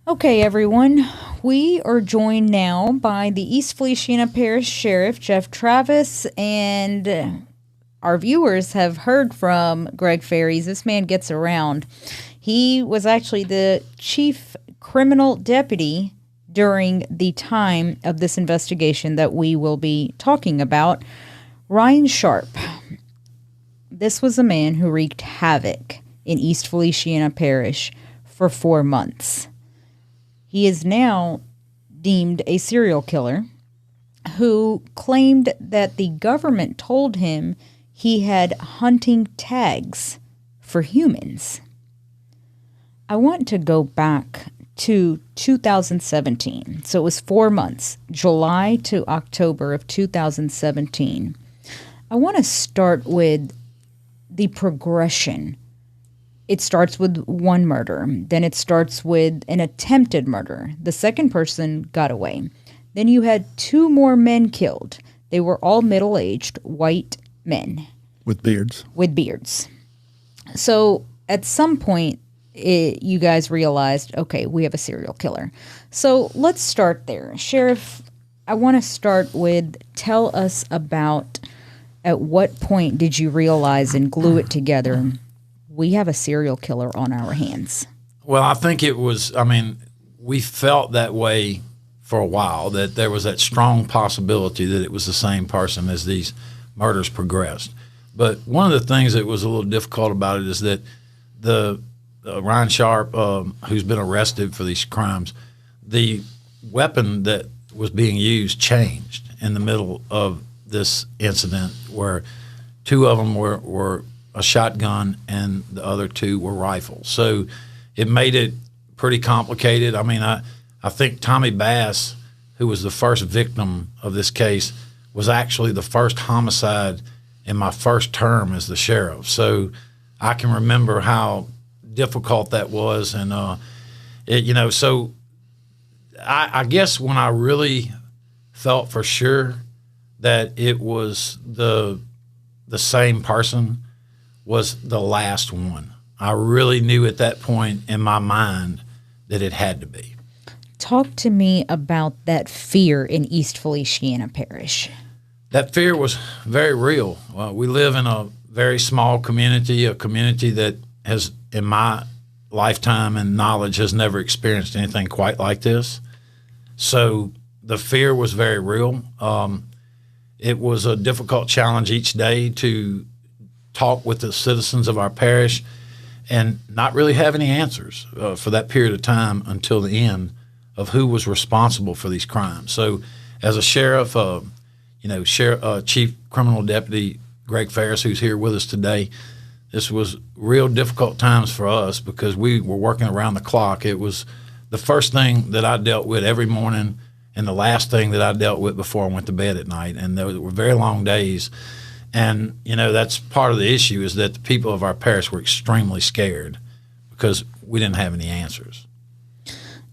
Okay, everyone. We are joined now by the East Feliciana Parish Sheriff, Jeff Travis, and our viewers have heard from Greg Ferries. This man gets around. He was actually the chief criminal deputy during the time of this investigation that we will be talking about. Ryan Sharpe. This was a man who wreaked havoc in East Feliciana Parish for 4 months. He is now deemed a serial killer who claimed that the government told him he had hunting tags for humans. I want to go back to 2017. So it was 4 months, July to October of 2017. I want to start with the progression. It starts with one murder. Then it starts with an attempted murder. The second person got away. Then you had 2 more men killed. They were all middle-aged white men. With beards. With beards. So at some point, you guys realized, okay, we have a serial killer. So let's start there. Sheriff, I want to start with, tell us about at what point did you realize and glue it together, we have a serial killer on our hands? Well, I think it was, we felt that way for a while, that there was that strong possibility that it was the same person as these murders progressed. But one of the things that was a little difficult about it is that the Ryan Sharpe, who's been arrested for these crimes, the weapon that was being used changed in the middle of this incident, where 2 of them were a shotgun and the other 2 were rifles. So it made it pretty complicated. I think Tommy Bass, who was the first victim of this case, was actually the first homicide in my first term as the sheriff. So I can remember how difficult that was. And, so I guess when I really felt for sure that it was the same person was the last one. I really knew at that point in my mind that it had to be. Talk to me about that fear in East Feliciana Parish. That fear was very real. We live in a very small community, a community that has, in my lifetime and knowledge, has never experienced anything quite like this. So the fear was very real. It was a difficult challenge each day to talk with the citizens of our parish and not really have any answers for that period of time until the end of who was responsible for these crimes. So as a sheriff, Chief Criminal Deputy Greg Ferris, who's here with us today, this was real difficult times for us because we were working around the clock. It was the first thing that I dealt with every morning and the last thing that I dealt with before I went to bed at night. And there were very long days. And, that's part of the issue, is that the people of our parish were extremely scared because we didn't have any answers.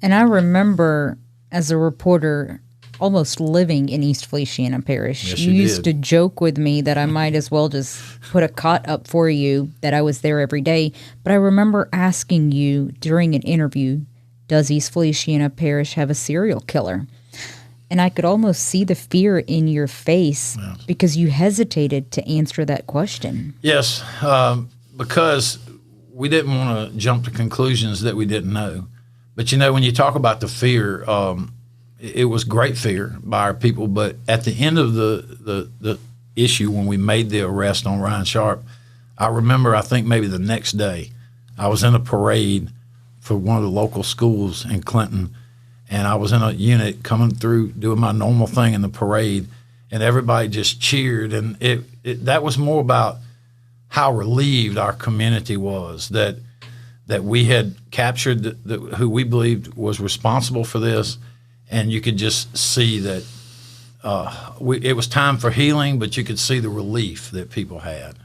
And I remember as a reporter almost living in East Feliciana Parish. Yes, you used to joke with me that I might as well just put a cot up for you, that I was there every day. But I remember asking you during an interview, does East Feliciana Parish have a serial killer? And I could almost see the fear in your face because you hesitated to answer that question. Yes, because we didn't want to jump to conclusions that we didn't know. But, when you talk about the fear, it was great fear by our people. But at the end of the issue, when we made the arrest on Ryan Sharpe, I remember, I think maybe the next day, I was in a parade for one of the local schools in Clinton, and I was in a unit coming through doing my normal thing in the parade, and everybody just cheered. And that was more about how relieved our community was that we had captured who we believed was responsible for this. And you could just see that it was time for healing, but you could see the relief that people had.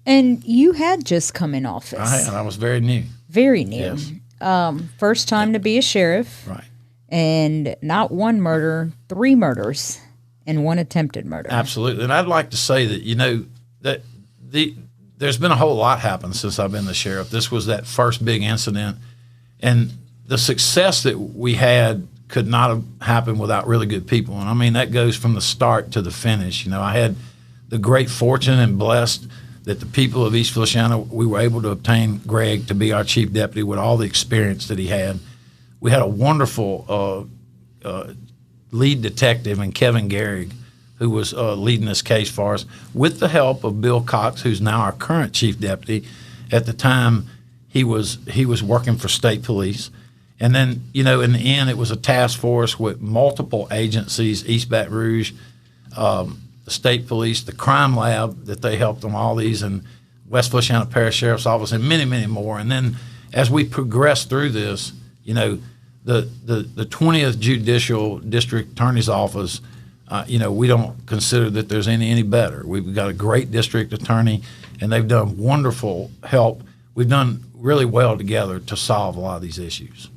And you had just come in office. I had. I was very new. Very new. Yes. First time to be a sheriff. Right. And not 1 murder, 3 murders, and 1 attempted murder. Absolutely. And I'd like to say that, there's been a whole lot happen since I've been the sheriff. This was that first big incident. And the success that we had could not have happened without really good people. And I mean, that goes from the start to the finish. You know, I had the great fortune and blessed that the people of East Feliciana, we were able to obtain Greg to be our chief deputy with all the experience that he had. We had a wonderful lead detective in Kevin Gehrig, who was leading this case for us, with the help of Bill Cox, who's now our current chief deputy. At the time, he was working for state police. And then, you know, in the end, it was a task force with multiple agencies, East Baton Rouge, the state police, the crime lab that they helped on all these, and West Feliciana Parish Sheriff's Office, and many, many more. And then as we progressed through this, you know, the 20th Judicial District Attorney's Office, you know, we don't consider that there's any better. We've got a great district attorney, and they've done wonderful help. We've done really well together to solve a lot of these issues.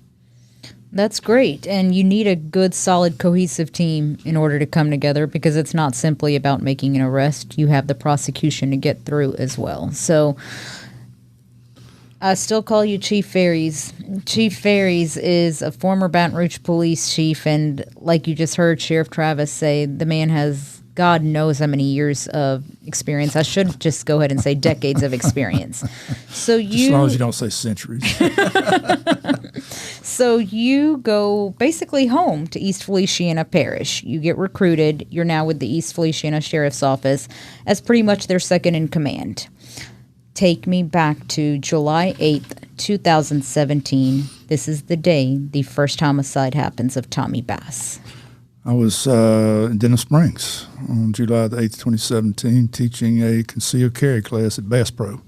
That's great. And you need a good, solid, cohesive team in order to come together, because it's not simply about making an arrest. You have the prosecution to get through as well. So I still call you Chief Ferries. Chief Ferries is a former Baton Rouge police chief, and like you just heard Sheriff Travis say, the man has God knows how many years of experience. I should just go ahead and say decades of experience. So as long as you don't say centuries. So you go basically home to East Feliciana Parish. You get recruited. You're now with the East Feliciana Sheriff's Office as pretty much their second in command. Take me back to July 8th, 2017. This is the day the first homicide happens of Tommy Bass. I was in Denham Springs on July the 8th, 2017, teaching a concealed carry class at Bass Pro.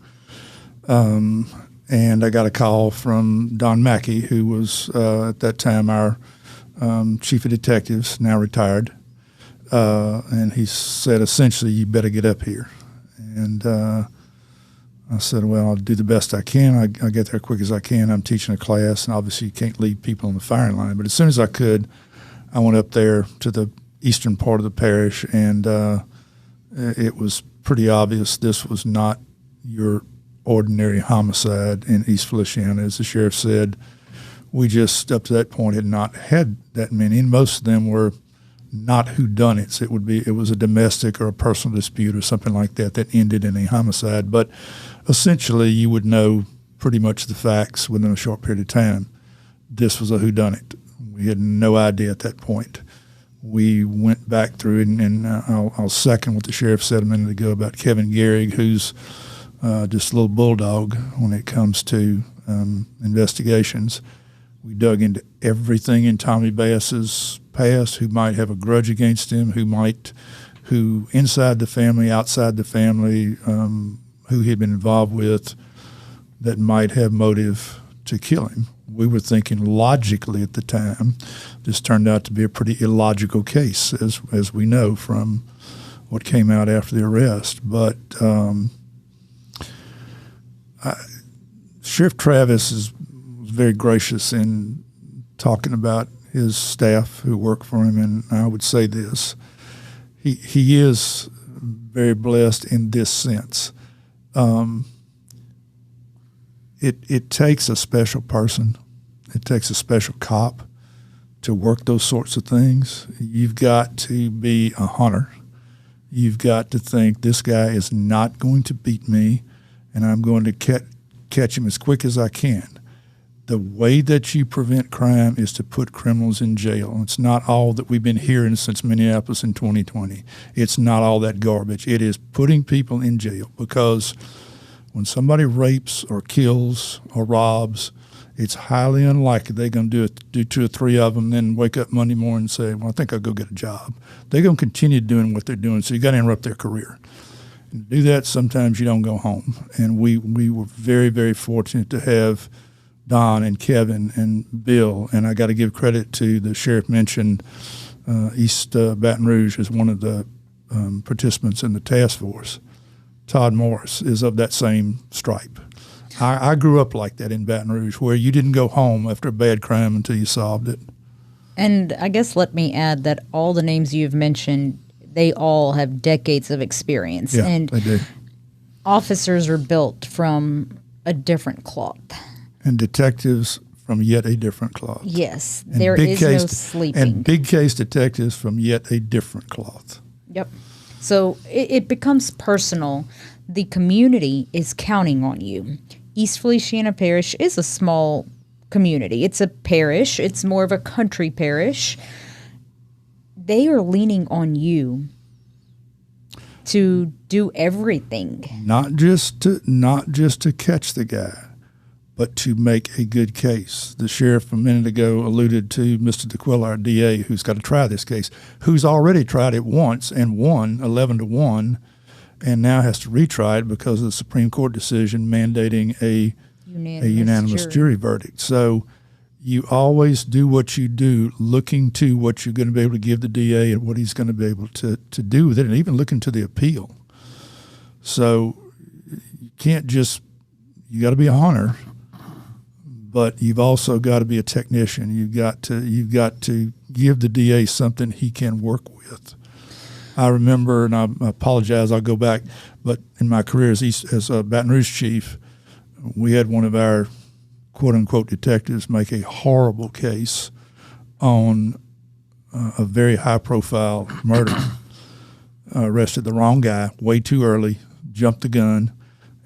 And I got a call from Don Mackey, who was at that time our chief of detectives, now retired. And he said, essentially, you better get up here. And I said, well, I'll do the best I can. I'll get there quick as I can. I'm teaching a class, and obviously you can't leave people on the firing line. But as soon as I could, I went up there to the eastern part of the parish, and it was pretty obvious this was not your ordinary homicide in East Feliciana. As the sheriff said, we just, up to that point, had not had that many, and most of them were not whodunits. It was a domestic or a personal dispute or something like that that ended in a homicide. But essentially, you would know pretty much the facts within a short period of time. This was a whodunit. We had no idea at that point. We went back through it, and I'll second what the sheriff said a minute ago about Kevin Gehrig, who's just a little bulldog when it comes to investigations. We dug into everything in Tommy Bass's past, who might have a grudge against him, who inside the family, outside the family, who he had been involved with that might have motive to kill him. We were thinking logically at the time. This turned out to be a pretty illogical case, as we know from what came out after the arrest. But Sheriff Travis was very gracious in talking about his staff who work for him, and I would say this. He is very blessed in this sense. It takes a special person. It takes a special cop to work those sorts of things. You've got to be a hunter. You've got to think, this guy is not going to beat me, and I'm going to catch him as quick as I can. The way that you prevent crime is to put criminals in jail. It's not all that we've been hearing since Minneapolis in 2020. It's not all that garbage. It is putting people in jail, because when somebody rapes or kills or robs, it's highly unlikely they're going to do 2 or 3 of them, then wake up Monday morning and say, well, I think I'll go get a job. They're going to continue doing what they're doing, so you got to interrupt their career. And to do that, sometimes you don't go home. And we were very, very fortunate to have Don and Kevin and Bill, and I got to give credit to the sheriff mentioned East Baton Rouge as one of the participants in the task force. Todd Morris is of that same stripe. I grew up like that in Baton Rouge, where you didn't go home after a bad crime until you solved it. And I guess let me add that all the names you've mentioned, they all have decades of experience. Yeah, and they do. Officers are built from a different cloth. And detectives from yet a different cloth. Yes, there is no sleeping. And big case detectives from yet a different cloth. Yep. So it becomes personal. The community is counting on you. East Feliciana Parish is a small community. It's a parish. It's more of a country parish. They are leaning on you to do everything. Not just to catch the guy, but to make a good case. The sheriff a minute ago alluded to Mr. DeQuilla, our DA, who's got to try this case, who's already tried it once and won 11-1, and now has to retry it because of the Supreme Court decision mandating a unanimous jury verdict. So you always do what you do looking to what you're going to be able to give the DA and what he's going to be able to do with it, and even looking to the appeal. So you can't just – you got to be a hunter, but you've also got to be a technician. You've got to give the DA something he can work with. I remember, and I apologize, I'll go back, but in my career as a Baton Rouge chief, we had one of our quote-unquote detectives make a horrible case on a very high-profile murder. Arrested the wrong guy way too early, jumped the gun,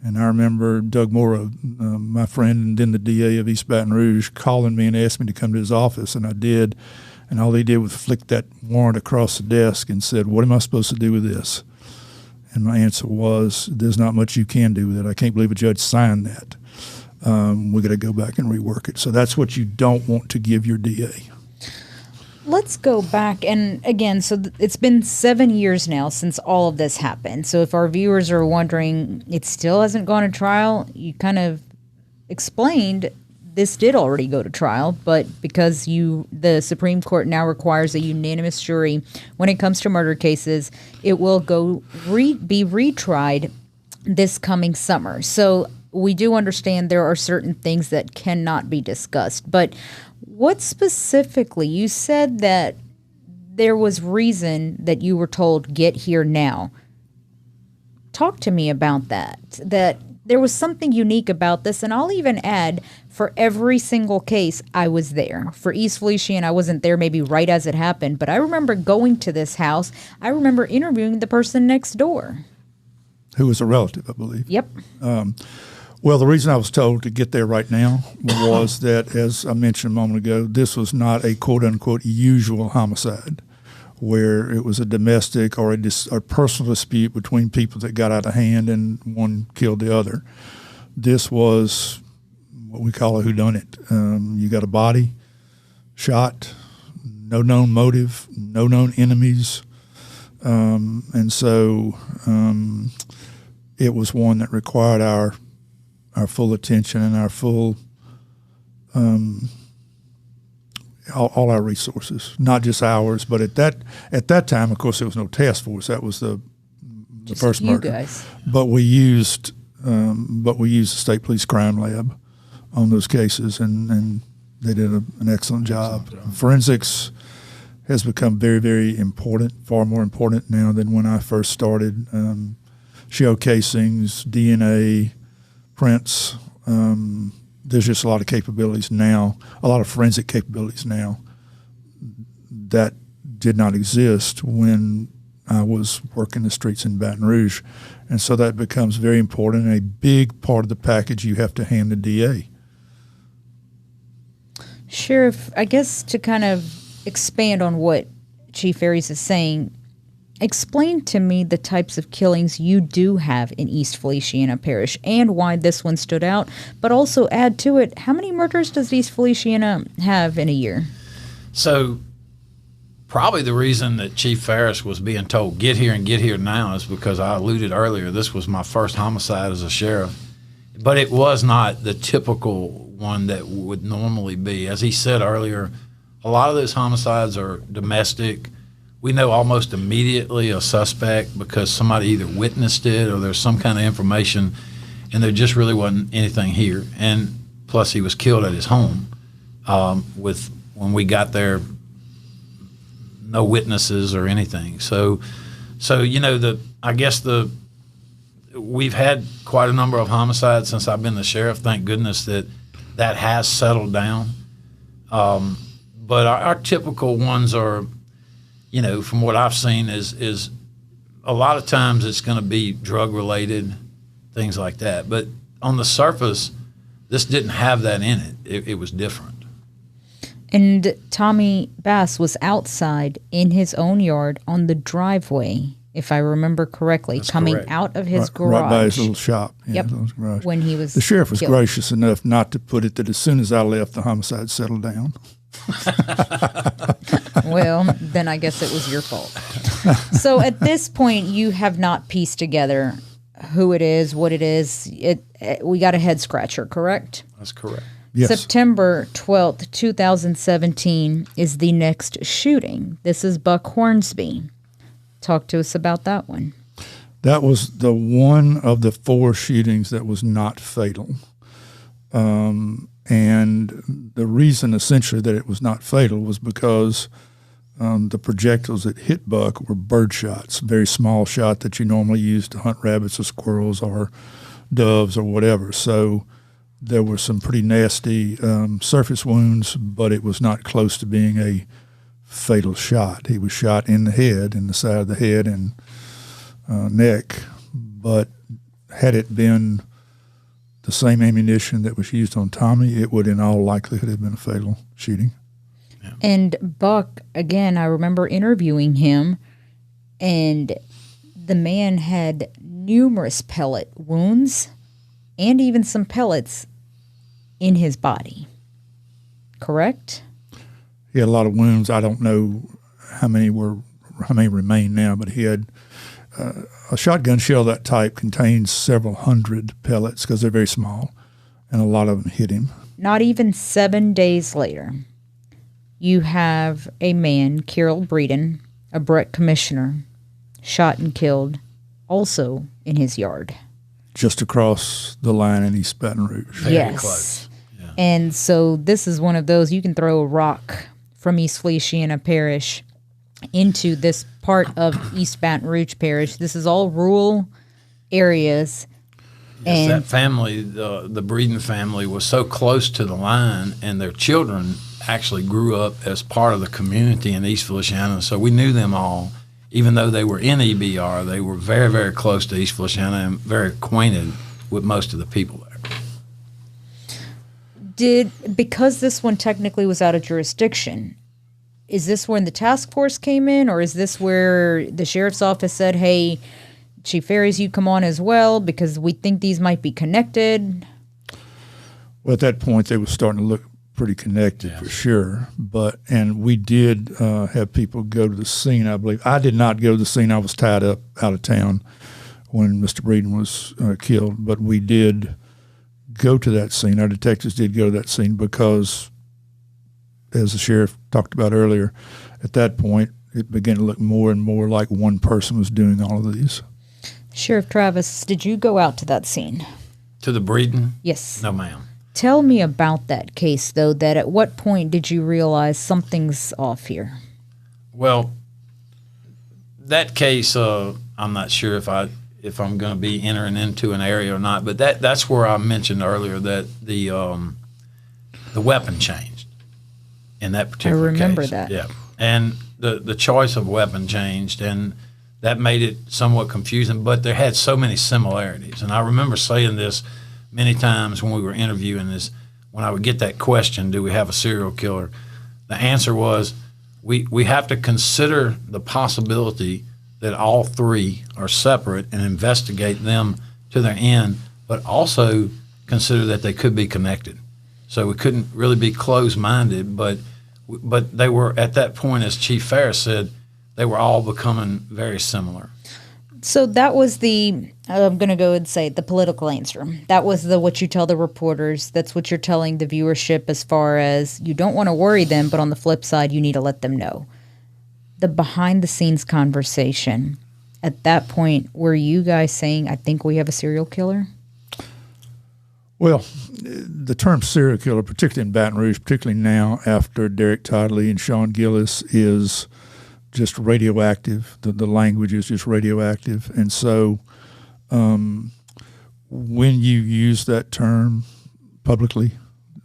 and I remember Doug Morrow, my friend and then the DA of East Baton Rouge, calling me and asked me to come to his office, and I did. And all he did was flick that warrant across the desk and said, "What am I supposed to do with this?" And my answer was, "There's not much you can do with it. I can't believe a judge signed that. We're going to go back and rework it." So that's what you don't want to give your DA. Let's go back. And again, so it's been 7 years now since all of this happened. So if our viewers are wondering, it still hasn't gone to trial, you kind of explained this did already go to trial, but because the Supreme Court now requires a unanimous jury when it comes to murder cases, it will be retried this coming summer. So we do understand there are certain things that cannot be discussed. But what specifically, you said that there was reason that you were told, get here now. Talk to me about that there was something unique about this, and I'll even add, for every single case, I was there. For East Feliciana, I wasn't there maybe right as it happened, but I remember going to this house. I remember interviewing the person next door. Who was a relative, I believe. Yep. Well, the reason I was told to get there right now was that, as I mentioned a moment ago, this was not a quote-unquote usual homicide, where it was a domestic or a personal dispute between people that got out of hand and one killed the other. This was what we call a whodunit. You got a body, shot, no known motive, no known enemies. And so it was one that required our full attention and our full all our resources, not just ours, but at that time, of course, there was no task force. That was the first murder. You guys. But we used the state police crime lab on those cases, and they did an excellent job. Forensics has become very, very important, far more important now than when I first started. Shell casings, DNA, prints. There's just a lot of capabilities now, a lot of forensic capabilities now that did not exist when I was working the streets in Baton Rouge. And so that becomes very important and a big part of the package you have to hand the DA. Sheriff, I guess to kind of expand on what Chief Aries is saying, explain to me the types of killings you do have in East Feliciana Parish and why this one stood out, but also add to it, how many murders does East Feliciana have in a year? So probably the reason that Chief Ferris was being told, get here now, is because I alluded earlier, this was my first homicide as a sheriff. But it was not the typical one that would normally be. As he said earlier, a lot of those homicides are domestic. We know almost immediately a suspect because somebody either witnessed it or there's some kind of information, and there just really wasn't anything here. And plus, he was killed at his home. When we got there, no witnesses or anything. So we've had quite a number of homicides since I've been the sheriff. Thank goodness that that has settled down. But our typical ones are, from what I've seen is a lot of times it's going to be drug related, things like that. But on the surface, this didn't have that in it. It was different. And Tommy Bass was outside in his own yard on the driveway, if I remember correctly, That's coming correct. out of his garage. Right by his little shop. Yeah, Yep. his little garage. When he was The sheriff was killed. gracious enough not to put it that as soon as I left, the homicide settled down. Well, then I guess it was your fault. So at this point, you have not pieced together who it is, what it is. We got a head scratcher, correct? That's correct. Yes. September 12th, 2017 is the next shooting. This is Buck Hornsby. Talk to us about that one. That was the one of the 4 shootings that was not fatal. And the reason essentially that it was not fatal was because the projectiles that hit Buck were bird shots, very small shot that you normally use to hunt rabbits or squirrels or doves or whatever. So there were some pretty nasty surface wounds, but it was not close to being a fatal shot. He was shot in the head, in the side of the head and neck, but had it been the same ammunition that was used on Tommy, it would in all likelihood have been a fatal shooting. Yeah. And Buck, again, I remember interviewing him, and the man had numerous pellet wounds and even some pellets in his body. Correct? He had a lot of wounds. I don't know how many remain now, but he had a shotgun shell that type contains several hundred pellets because they're very small, and a lot of them hit him. Not even 7 days later, you have a man, Carol Breeden, a Brett commissioner, shot and killed, also in his yard. Just across the line in East Baton Rouge. Very close. Yeah. And so this is one of those, you can throw a rock from East Feliciana Parish into this part of East Baton Rouge Parish. This is all rural areas. Yes, And that family, the Breeden family, was so close to the line, and their children actually grew up as part of the community in East Feliciana. So we knew them all. Even though they were in EBR, they were very, very close to East Feliciana and very acquainted with most of the people there. Because this one technically was out of jurisdiction, is this when the task force came in, or is this where the sheriff's office said, hey, Chief Ferries, you come on as well because we think these might be connected? Well, at that point, they were starting to look pretty connected for sure. And we did have people go to the scene, I believe. I did not go to the scene. I was tied up out of town when Mr. Breeden was killed. But we did go to that scene. Our detectives did go to that scene because, as the sheriff talked about earlier, at that point, it began to look more and more like one person was doing all of these. Sheriff Travis, did you go out to that scene? To the Breeden? Yes. No, ma'am. Tell me about that case, though, that at what point did you realize something's off here? Well, that case, I'm not sure if I'm going to be entering into an area or not, but that's where I mentioned earlier that the weapon changed in that particular case. I remember that. Yeah, and the choice of weapon changed, and that made it somewhat confusing, but there had so many similarities. And I remember saying this many times when we were interviewing this, when I would get that question, do we have a serial killer? The answer was, we have to consider the possibility that all 3 are separate and investigate them to their end, but also consider that they could be connected. So we couldn't really be closed-minded, but they were, at that point, as Chief Ferris said, they were all becoming very similar. So that was I'm going to go and say the political answer. That was what you tell the reporters. That's what you're telling the viewership as far as you don't want to worry them, but on the flip side, you need to let them know. The behind-the-scenes conversation, at that point, were you guys saying, I think we have a serial killer? Well, the term serial killer, particularly in Baton Rouge, particularly now after Derek Toddley and Sean Gillis, is just radioactive. The language is just radioactive. And so when you use that term publicly,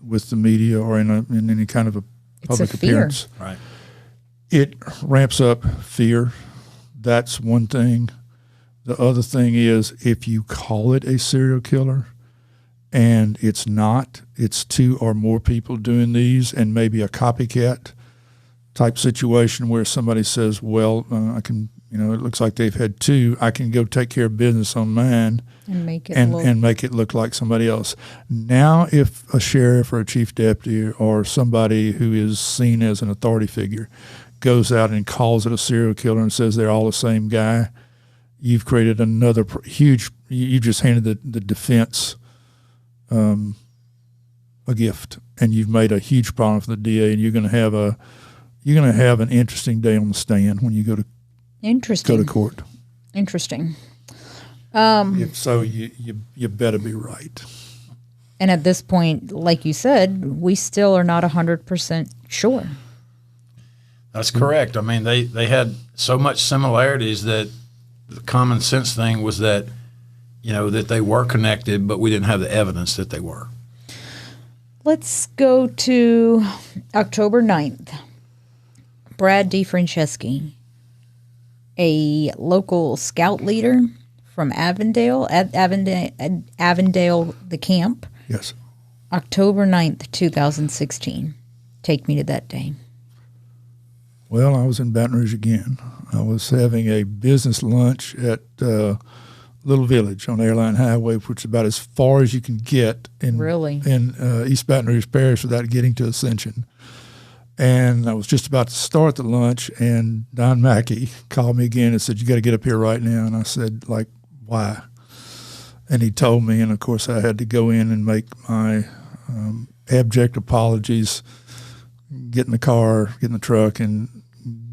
with the media or in any kind of a public appearance. Right. It ramps up fear. That's one thing. The other thing is if you call it a serial killer and it's not, it's two or more people doing these and maybe a copycat type situation where somebody says, well, I can, it looks like they've had two. I can go take care of business on mine and make it and make it look like somebody else. Now, if a sheriff or a chief deputy or somebody who is seen as an authority figure goes out and calls it a serial killer and says they're all the same guy, you've created another huge. You just handed the defense a gift, and you've made a huge problem for the DA, and you're going to have an interesting day on the stand when you go to court. Interesting. If so, you better be right. And at this point, like you said, we still are not 100% sure. That's correct. I mean, they had so much similarities that the common sense thing was that, that they were connected, but we didn't have the evidence that they were. Let's go to October 9th. Brad DeFranceschi, a local scout leader from Avondale, the camp. Yes. October 9th, 2016. Take me to that day. Well, I was in Baton Rouge again. I was having a business lunch at Little Village on Airline Highway, which is about as far as you can get in East Baton Rouge Parish without getting to Ascension. And I was just about to start the lunch, and Don Mackey called me again and said, "You got to get up here right now." And I said, "Like, why?" And he told me, and of course I had to go in and make my abject apologies, get in the car, get in the truck, and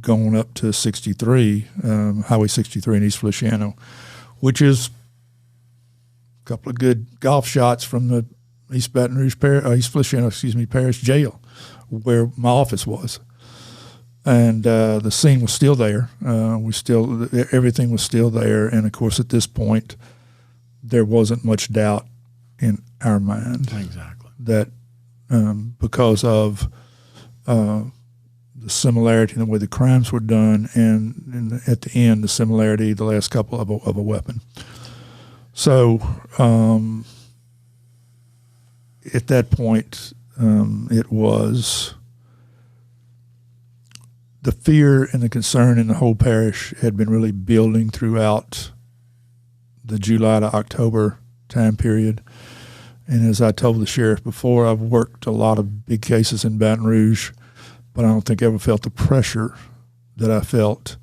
going up to 63, Highway 63 in East Feliciana, which is a couple of good golf shots from the East Baton Rouge East Feliciana, Parish Jail, where my office was. And the scene was still there. Everything was still there. And of course, at this point, there wasn't much doubt in our mind that because of the similarity in the way the crimes were done, and at the end, the similarity, the last couple of a weapon. So at that point, it was the fear and the concern in the whole parish had been really building throughout the July to October time period. And as I told the sheriff before, I've worked a lot of big cases in Baton Rouge, but I don't think I ever felt the pressure that I felt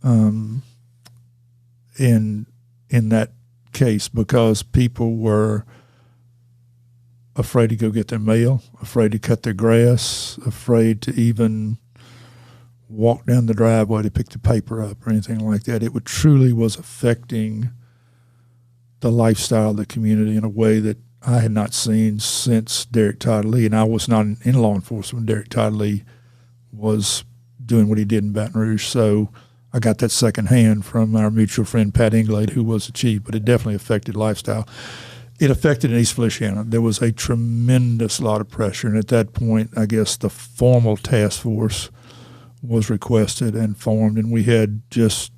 in that case, because people were afraid to go get their mail, afraid to cut their grass, afraid to even walk down the driveway to pick the paper up or anything like that. It truly was affecting the lifestyle of the community in a way that I had not seen since Derek Todd Lee, and I was not in law enforcement when Derek Todd Lee was doing what he did in Baton Rouge. So I got that secondhand from our mutual friend Pat Inglade, who was the chief, but it definitely affected lifestyle. It affected in East Feliciana. There was a tremendous lot of pressure, and at that point, I guess the formal task force was requested and formed, and we had just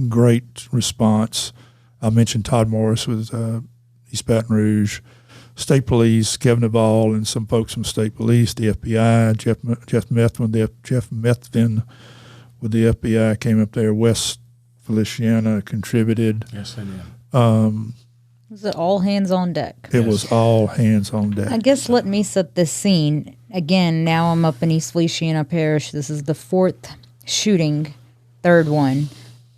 great response. I mentioned Todd Morris with East Baton Rouge, State Police, Kevin Duvall, and some folks from State Police, the FBI, Jeff Methvin with the FBI came up there. West Feliciana contributed. Yes, they did. Was it all hands on deck? It was all hands on deck. I guess let me set this scene. Again, now I'm up in East Feliciana Parish. This is the fourth shooting, third one.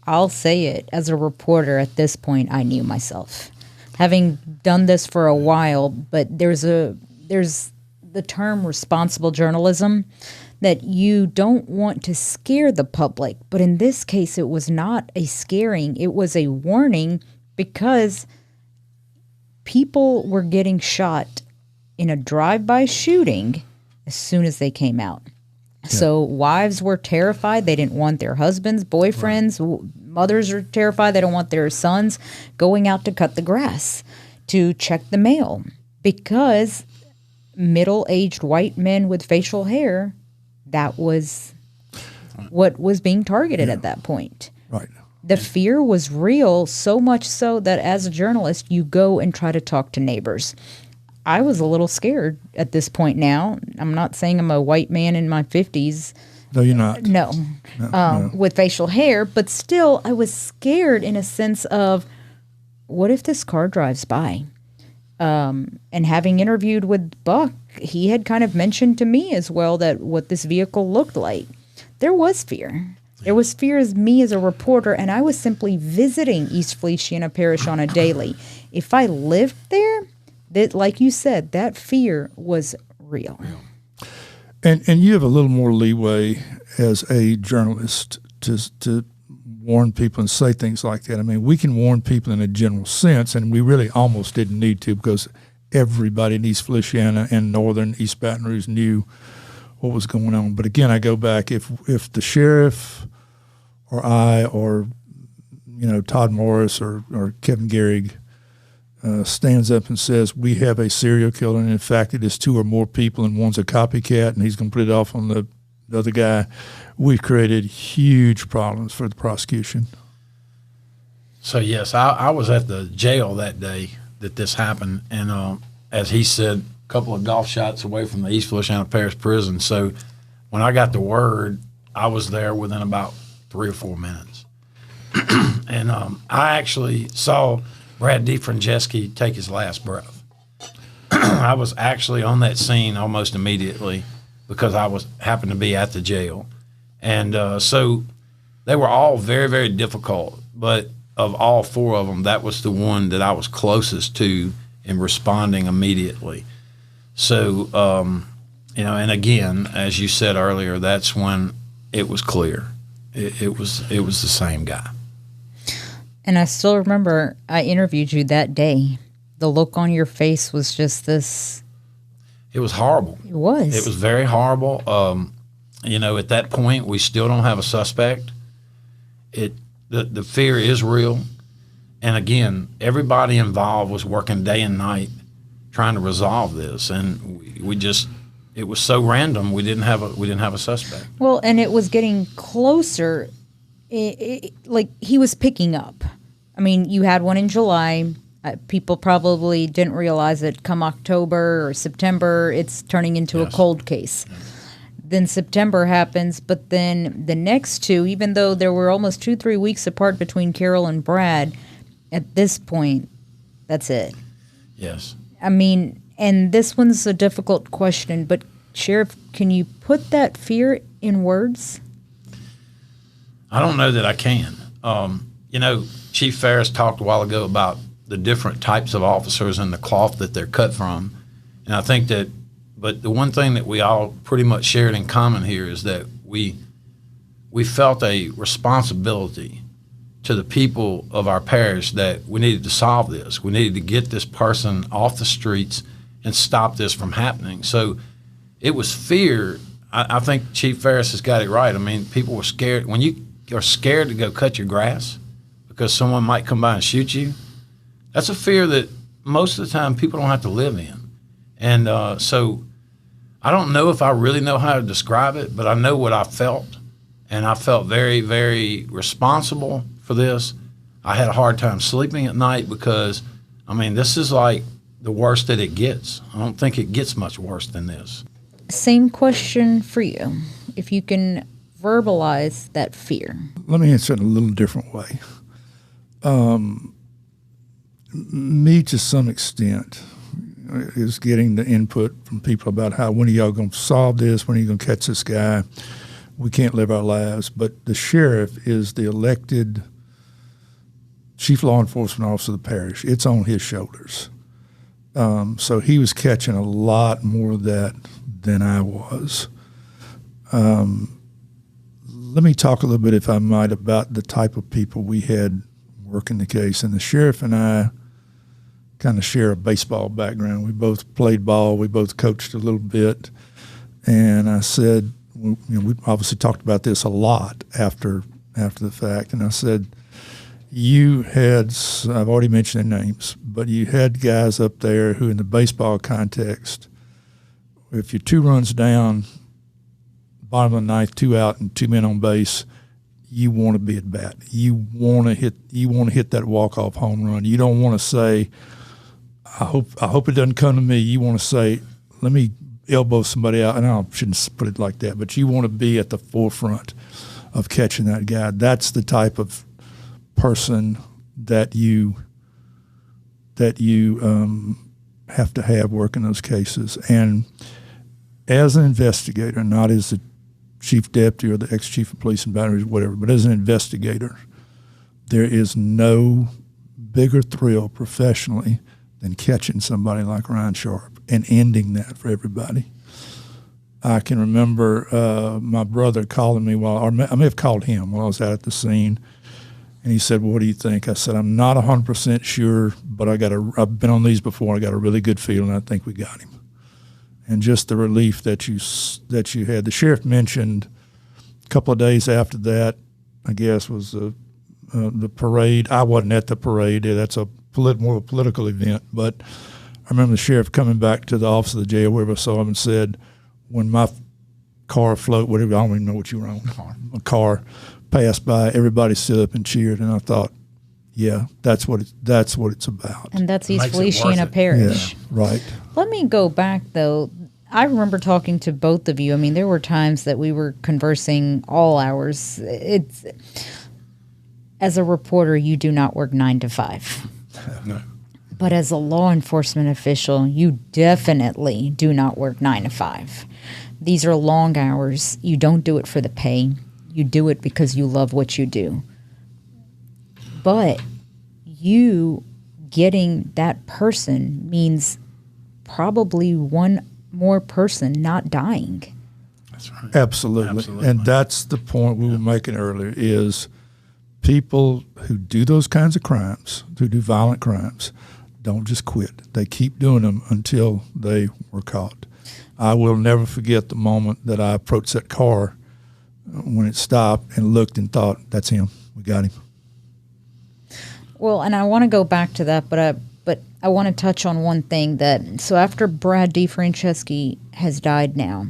I'll say it, as a reporter at this point, I knew myself. Having done this for a while, but there's the term responsible journalism, that you don't want to scare the public. But in this case, it was not a scaring. It was a warning, because people were getting shot in a drive-by shooting as soon as they came out. Yeah. So wives were terrified. They didn't want their husbands, boyfriends. Right. Mothers are terrified. They don't want their sons going out to cut the grass, to check the mail, because middle-aged white men with facial hair, that was what was being targeted at that point. Right. The fear was real, so much so that as a journalist, you go and try to talk to neighbors. I was a little scared at this point now. I'm not saying I'm a white man in my 50s. No, you're not. No. With facial hair, but still, I was scared in a sense of, what if this car drives by? And having interviewed with Buck, he had kind of mentioned to me as well that what this vehicle looked like. There was fear. There was fear as me as a reporter, and I was simply visiting East Feliciana Parish on a daily. If I lived there, that, like you said, that fear was real. And you have a little more leeway as a journalist to warn people and say things like that. I mean, we can warn people in a general sense, and we really almost didn't need to because everybody in East Feliciana and northern East Baton Rouge knew what was going on. But again, I go back, if the sheriff or I or, Todd Morris or Kevin Gehrig stands up and says, we have a serial killer, and in fact it is 2 or more people, and one's a copycat, and he's going to put it off on the other guy, we've created huge problems for the prosecution. So, yes, I was at the jail that day that this happened, and as he said, a couple of golf shots away from the East Feliciana Parish Prison. So when I got the word, I was there within about 3 or 4 minutes. And I actually saw Brad DeFranceschi take his last breath. I was actually on that scene almost immediately because I happened to be at the jail. And so they were all very, very difficult. But of all 4 of them, that was the one that I was closest to in responding immediately. So, and again, as you said earlier, that's when it was clear. It was the same guy. And I still remember I interviewed you that day. The look on your face was just this. It was horrible. It was. It was very horrible. At that point, we still don't have a suspect. The fear is real. And again, everybody involved was working day and night trying to resolve this. And it was so random, we didn't have a suspect. Well, and it was getting closer. Like he was picking up. I mean, you had one in July. People probably didn't realize that come October or September, it's turning into a cold case. Then September happens, but then the next 2, even though there were almost 2-3 weeks apart between Carol and Brad, at this point, that's it. Yes. I mean, and this one's a difficult question, but Sheriff, can you put that fear in words? I don't know that I can. Chief Ferris talked a while ago about the different types of officers and the cloth that they're cut from. And I think that, but the one thing that we all pretty much shared in common here is that we felt a responsibility to the people of our parish that we needed to solve this. We needed to get this person off the streets and stop this from happening. So it was fear. I think Chief Ferris has got it right. I mean, people were scared. When you are scared to go cut your grass because someone might come by and shoot you, that's a fear that most of the time people don't have to live in. And so I don't know if I really know how to describe it, but I know what I felt. And I felt very, very responsible for this. I had a hard time sleeping at night because, this is like the worst that it gets. I don't think it gets much worse than this. Same question for you. If you can verbalize that fear. Let me answer it in a little different way. Me, to some extent, is getting the input from people about when are y'all going to solve this? When are you going to catch this guy? We can't live our lives. But the sheriff is the elected chief law enforcement officer of the parish. It's on his shoulders. So he was catching a lot more of that than I was. Let me talk a little bit, if I might, about the type of people we had working the case. And the sheriff and I kind of share a baseball background. We both played ball. We both coached a little bit. And I said, we obviously talked about this a lot after the fact. And I said, you had, I've already mentioned their names, but you had guys up there who in the baseball context if you're 2 runs down, bottom of the ninth, 2 out and 2 men on base, you want to be at bat. You want to hit that walk-off home run. You don't want to say, I hope it doesn't come to me. You want to say, let me elbow somebody out. And I shouldn't put it like that, but you want to be at the forefront of catching that guy. That's the type of person that you have to have working those cases. And as an investigator, not as the chief deputy or the ex-chief of police in Baton Rouge, whatever, but as an investigator, there is no bigger thrill professionally than catching somebody like Ryan Sharpe and ending that for everybody. I can remember my brother calling me I may have called him while I was out at the scene, and he said, well, what do you think? I said, I'm not 100% sure, but I've been on these before. I got a really good feeling. I think we got him. And just the relief that you had. The sheriff mentioned a couple of days after that, I guess, was the parade. I wasn't at the parade. That's more of a political event. But I remember the sheriff coming back to the office of the jail, wherever I saw him, and said, when my car float, whatever, I don't even know what you were on, a car passed by, everybody stood up and cheered. And I thought, yeah, that's what it's about. And that's East Feliciana Parish. Yeah, right. Let me go back, though. I remember talking to both of you. I mean, there were times that we were conversing all hours. As a reporter, you do not work 9 to 5. No. But as a law enforcement official, you definitely do not work 9 to 5. These are long hours. You don't do it for the pay. You do it because you love what you do. But you getting that person means probably one more person not dying. That's right. Absolutely. And that's the point we were making earlier is people who do those kinds of crimes, who do violent crimes, don't just quit. They keep doing them until they were caught. I will never forget the moment that I approached that car when it stopped and looked and thought, that's him. We got him. Well, and I want to go back to that, but I want to touch on one thing so after Brad DeFranceschi has died now,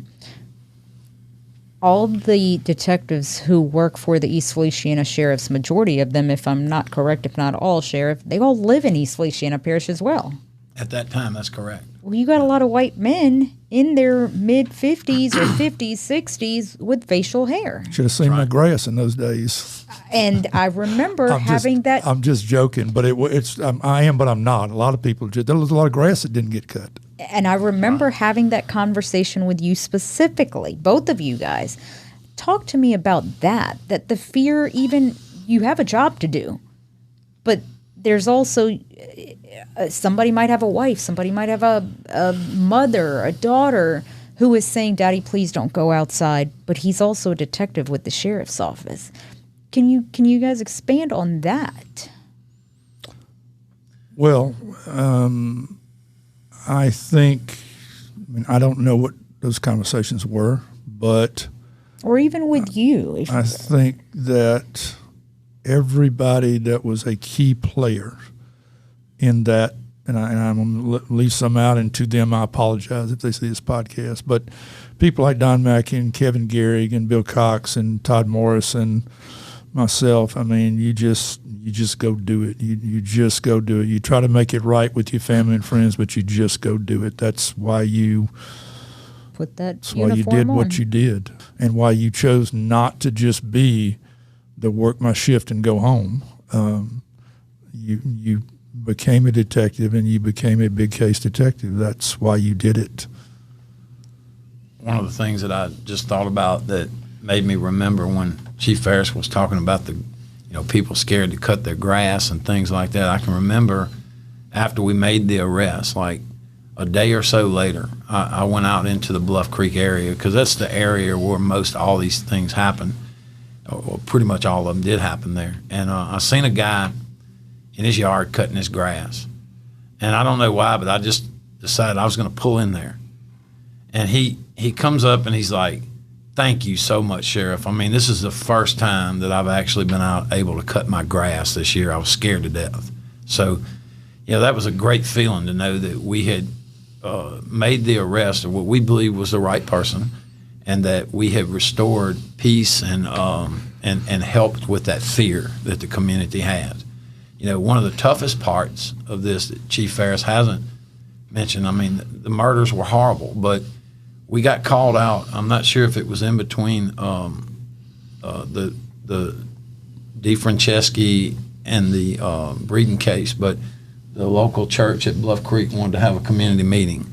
all the detectives who work for the East Feliciana Sheriff's, majority of them, if I'm not correct, if not all sheriff, they all live in East Feliciana Parish as well. At that time, that's correct. Well, you got a lot of white men in their mid-50s or 50s, 60s with facial hair. Should have seen my grass in those days. And I remember that. I'm just joking, but I am, but I'm not. A lot of people, there was a lot of grass that didn't get cut. And I remember having that conversation with you specifically, both of you guys. Talk to me about that the fear, even you have a job to do, but there's also somebody might have a wife, somebody might have a mother, a daughter who is saying, Daddy, please don't go outside. But he's also a detective with the sheriff's office. Can you guys expand on that? Well, I think, I don't know what those conversations were, but... Or even with you. I think that everybody that was a key player in that, and I'm going to leave some out, and to them I apologize if they see this podcast, but people like Don Mackey and Kevin Gehrig and Bill Cox and Todd Morris and myself, you just go do it. You just go do it. You try to make it right with your family and friends, but you just go do it. That's why you did what you did, and why you chose not to just be the work my shift and go home. You became a detective, and you became a big case detective. That's why you did it. One of the things that I just thought about that made me remember when Chief Ferris was talking about people scared to cut their grass and things like that. I can remember after we made the arrest, like a day or so later, I went out into the Bluff Creek area because that's the area where all these things happen, or pretty much all of them did happen there. And I seen a guy in his yard cutting his grass. And I don't know why, but I just decided I was going to pull in there. And he comes up and he's like, thank you so much, Sheriff. This is the first time that I've actually been able to cut my grass this year. I was scared to death. So, that was a great feeling to know that we had made the arrest of what we believe was the right person, and that we have restored peace and helped with that fear that the community has. You know, one of the toughest parts of this that Chief Ferris hasn't mentioned, I mean, the murders were horrible, but we got called out. I'm not sure if it was in between the DeFranceschi and the Breeden case, but the local church at Bluff Creek wanted to have a community meeting.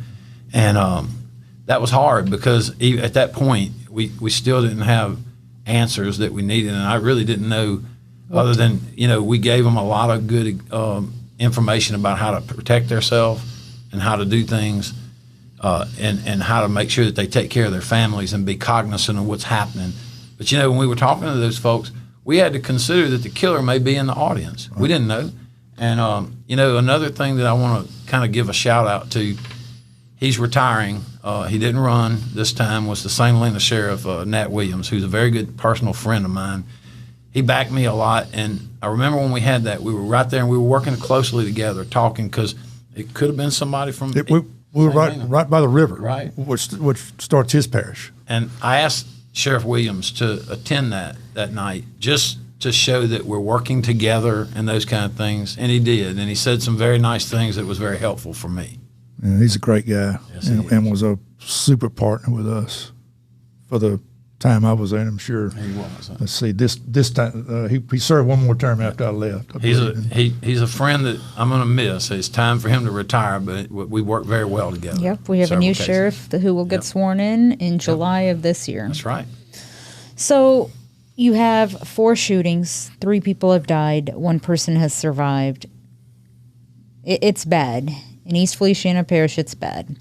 And that was hard because at that point, we still didn't have answers that we needed. And I really didn't know, other than, you know, we gave them a lot of good information about how to protect themselves and how to do things and how to make sure that they take care of their families and be cognizant of what's happening. But, you know, when we were talking to those folks, we had to consider that the killer may be in the audience. Right. We didn't know. And, you know, another thing that I want to kind of give a shout out to, he's retiring. He didn't run this time, was the St. Helena Sheriff, Nat Williams, who's a very good personal friend of mine. He backed me a lot. And I remember when we had that, we were right there and we were working closely together, talking, because it could have been somebody from we were right by the river, right, which starts his parish. And I asked Sheriff Williams to attend that night, just to show that we're working together and those kind of things. And he did. And he said some very nice things that was very helpful for me. Yeah, he's a great guy. Yes, and was a super partner with us for the time I was there, I'm sure. He was. Huh? Let's see, this time, he served one more term after I left. He's a friend that I'm going to miss. It's time for him to retire, but we work very well together. Yep, we have a new sheriff who will get sworn in July of this year. That's right. So you have 4 shootings, 3 people have died, 1 person has survived. It's bad. In East Feliciana Parish, it's bad.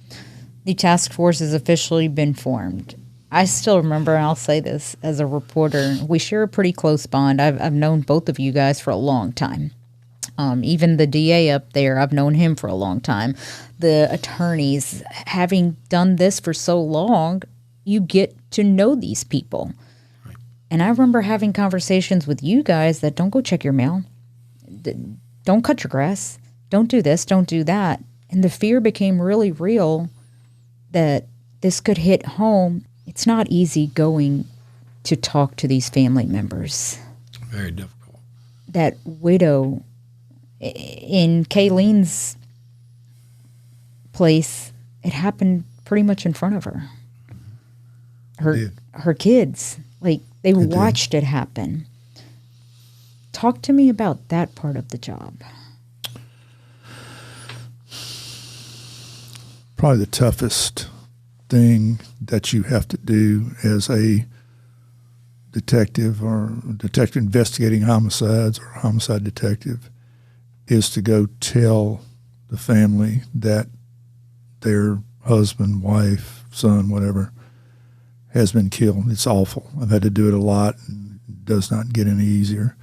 The task force has officially been formed. I still remember, and I'll say this as a reporter, we share a pretty close bond. I've known both of you guys for a long time. Even the DA up there, I've known him for a long time. The attorneys, having done this for so long, you get to know these people. Right. And I remember having conversations with you guys that don't go check your mail. Don't cut your grass. Don't do this. Don't do that. And the fear became really real that this could hit home. It's not easy going to talk to these family members. Very difficult. That widow in Kayleen's place, it happened pretty much in front of her. Her kids, like they watched it happen. Talk to me about that part of the job. Probably the toughest thing that you have to do as a detective or detective investigating homicides or homicide detective is to go tell the family that their husband, wife, son, whatever, has been killed. It's awful. I've had to do it a lot, and it does not get any easier.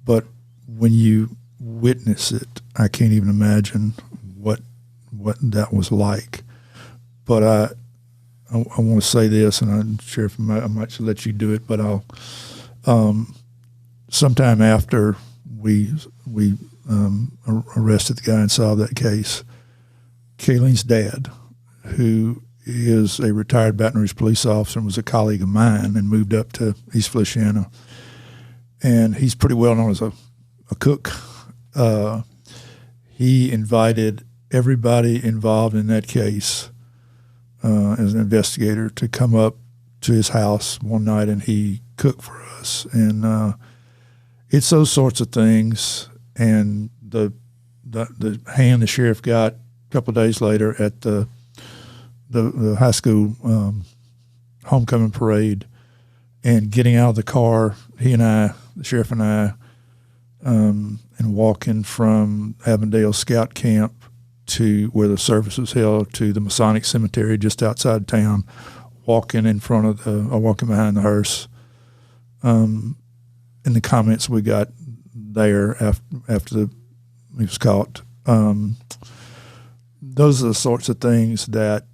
But when you witness it, I can't even imagine what that was like. But I want to say this, and I'm sure if I might let you do it, but I'll sometime after we arrested the guy and solved that case, Kayleen's dad, who is a retired Baton Rouge police officer and was a colleague of mine and moved up to East Feliciana, and he's pretty well known as a cook. He invited everybody involved in that case as an investigator to come up to his house one night, and he cooked for us. And it's those sorts of things. And the hand the sheriff got a couple of days later at the high school homecoming parade, and getting out of the car, he and I, the sheriff and I, and walking from Avondale Scout Camp to where the service was held to the Masonic Cemetery just outside town, walking behind the hearse. And the comments we got there after he was caught, those are the sorts of things that,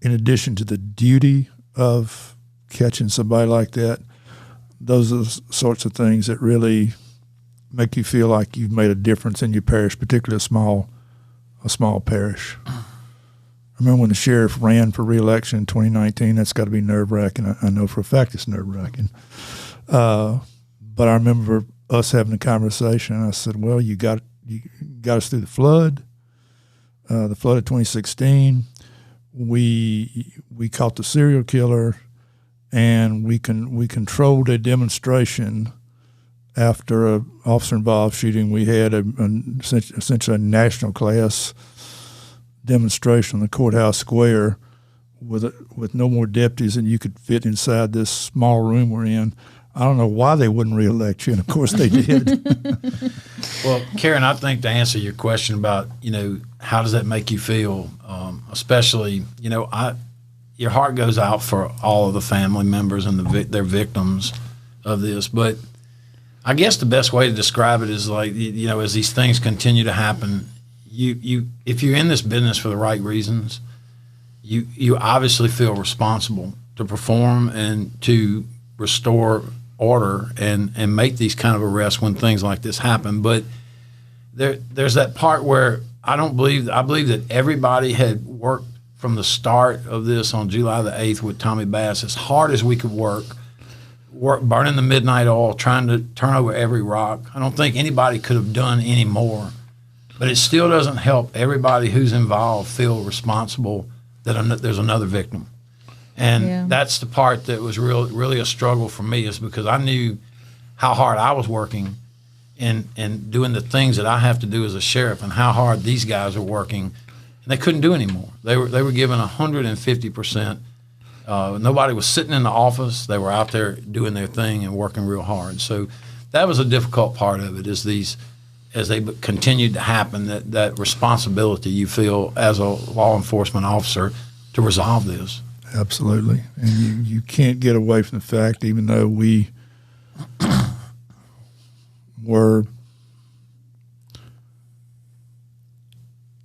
in addition to the duty of catching somebody like that, those are the sorts of things that really make you feel like you've made a difference in your parish, particularly a small parish. remember when the sheriff ran for re-election in 2019. That's got to be nerve-wracking. I know for a fact it's nerve-wracking. But I remember us having a conversation. I said, well, you got us through the flood of 2016. We caught the serial killer, and we controlled a demonstration after a officer-involved shooting. We had essentially a national class demonstration on the courthouse square with no more deputies than you could fit inside this small room we're in. I don't know why they wouldn't reelect you, and of course they did. Well, Karen, I think to answer your question about, how does that make you feel, especially, your heart goes out for all of the family members and their victims of this. But I guess the best way to describe it is like, as these things continue to happen, if you're in this business for the right reasons, you obviously feel responsible to perform and to restore order and make these kind of arrests when things like this happen. But there's that part where I believe that everybody had worked from the start of this on July the 8th with Tommy Bass as hard as we could work burning the midnight oil, trying to turn over every rock. I don't think anybody could have done any more, but it still doesn't help everybody who's involved feel responsible that there's another victim. And that's the part that was really a struggle for me, is because I knew how hard I was working and doing the things that I have to do as a sheriff, and how hard these guys are working, and they couldn't do anymore. They were given 150%. Nobody was sitting in the office. They were out there doing their thing and working real hard. So that was a difficult part of it, as they continued to happen, that responsibility you feel as a law enforcement officer to resolve this. Absolutely. And you can't get away from the fact, even though we were,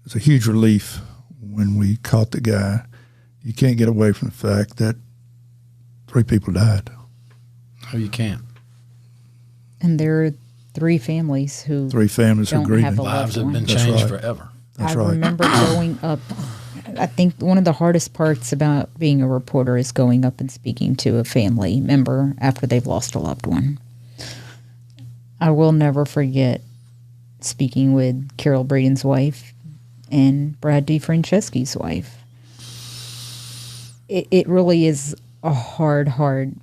it's a huge relief when we caught the guy, you can't get away from the fact that 3 people died. No, you can't. And there are 3 families who who grieving. Lives have been changed forever. That's I right. remember going up. I think one of the hardest parts about being a reporter is going up and speaking to a family member after they've lost a loved one. I will never forget speaking with Carol Breeden's wife and Brad DeFranceschi's wife. It really is a hard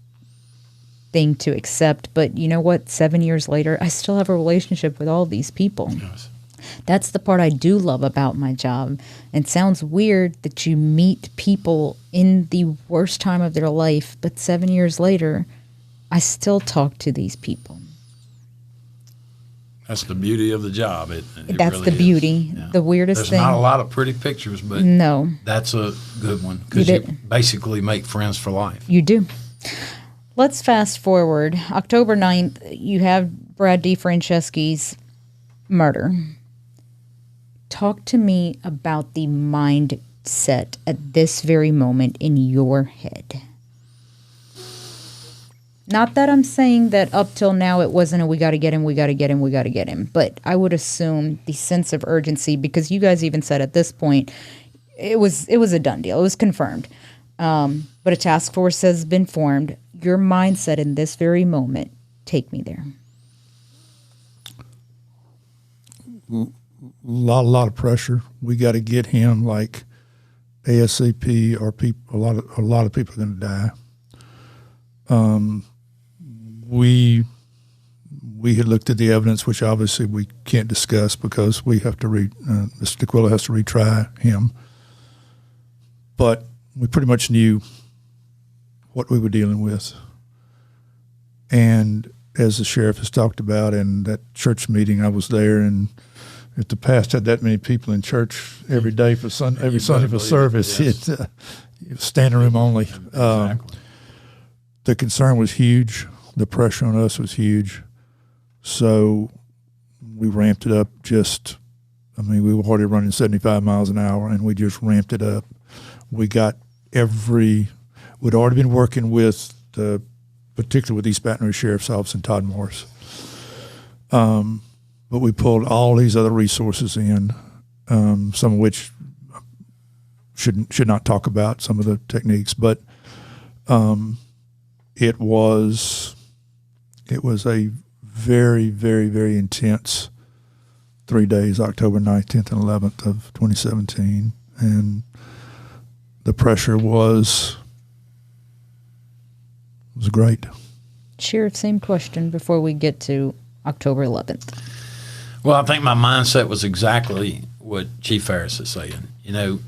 thing to accept. But you know what? 7 years later, I still have a relationship with all these people. Yes. That's the part I do love about my job. It sounds weird that you meet people in the worst time of their life, but 7 years later, I still talk to these people. That's the beauty of the job. That's really the beauty. Yeah. The weirdest thing. There's not a lot of pretty pictures, but no, that's a good one, because you basically make friends for life. You do. Let's fast forward. October 9th, you have Brad DeFranceschi's murder. Talk to me about the mindset at this very moment in your head. Not that I'm saying that up till now it wasn't a we got to get him, we got to get him, we got to get him. But I would assume the sense of urgency, because you guys even said at this point it was a done deal. It was confirmed. But a task force has been formed. Your mindset in this very moment, take me there. A lot of pressure. We got to get him like ASAP, or a lot of people are going to die. We had looked at the evidence, which obviously we can't discuss because we have to Mr. D'Aquila has to retry him. But we pretty much knew what we were dealing with. And as the sheriff has talked about in that church meeting, I was there, and if the pastor had that many people in church every day for every Sunday for service, yes. It was standing room only. Exactly. The concern was huge. The pressure on us was huge. So we ramped it up we were already running 75 miles an hour, and we just ramped it up. We got we'd already been working with particularly with East Baton Rouge Sheriff's Office and Todd Morris. But we pulled all these other resources in, some of which should not talk about some of the techniques, but it was a very, very, very intense 3 days, October 9th, 10th, and 11th of 2017, and the pressure was great. Sheriff, same question before we get to October 11th. Well, I think my mindset was exactly what Chief Ferris is saying. You know,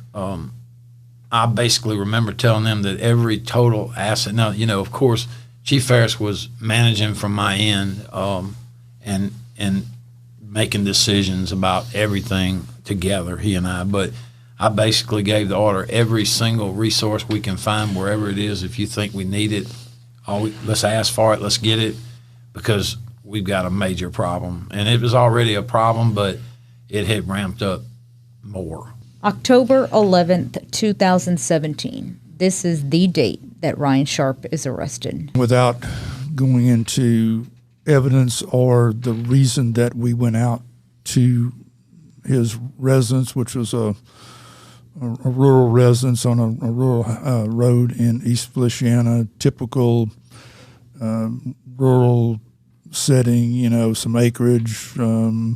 I basically remember telling them that every total asset. Now, you know, of course, Chief Ferris was managing from my end, and making decisions about everything together, he and I. But I basically gave the order: every single resource we can find, wherever it is, if you think we need it, let's ask for it, let's get it, because we've got a major problem. And it was already a problem, but it had ramped up more. October 11th, 2017. This is the date that Ryan Sharpe is arrested. Without going into evidence or the reason that we went out to his residence, which was a rural residence on a rural road in East Feliciana, typical rural setting, you know, some acreage, I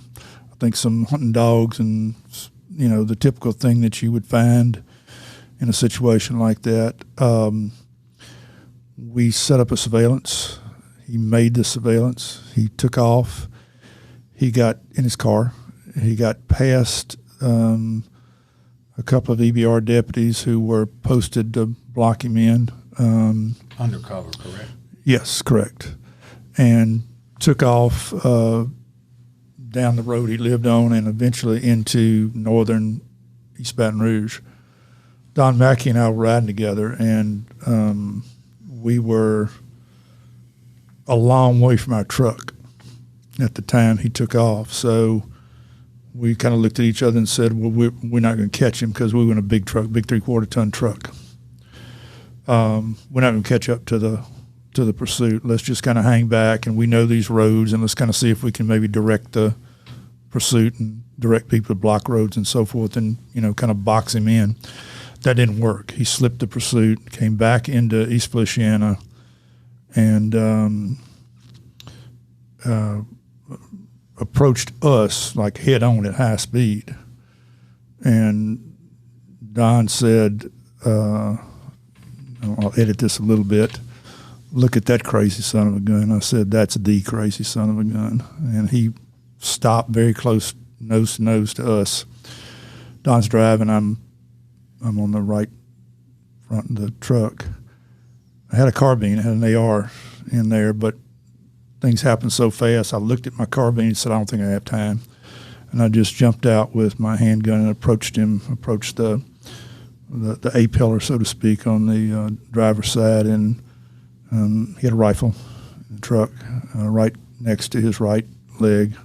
think some hunting dogs, and, you know, the typical thing that you would find in a situation like that. We set up a surveillance. He made the surveillance. He took off. He got in his car. He got past a couple of EBR deputies who were posted to block him in. Undercover, correct? Yes, correct. And took off down the road he lived on and eventually into northern East Baton Rouge. Don Mackey and I were riding together, and we were a long way from our truck at the time he took off. So we kind of looked at each other and said, well, we're not going to catch him because we were in a big truck, big 3/4-ton truck. We're not going to catch up to the pursuit. Let's just kind of hang back, and we know these roads, and let's kind of see if we can maybe direct the pursuit and direct people to block roads and so forth, and, you know, kind of box him in. That didn't work. He slipped the pursuit, came back into East Feliciana, and approached us like head on at high speed. And Don said, I'll edit this a little bit, "Look at that crazy son of a gun." I said, "That's the crazy son of a gun." And he stopped very close, nose to nose to us. Don's driving. I'm on the right front of the truck. I had a carbine. I had an AR in there, but things happened so fast. I looked at my carbine and said, "I don't think I have time." And I just jumped out with my handgun and approached the A-pillar, so to speak, on the driver's side, and he had a rifle in the truck right next to his right leg.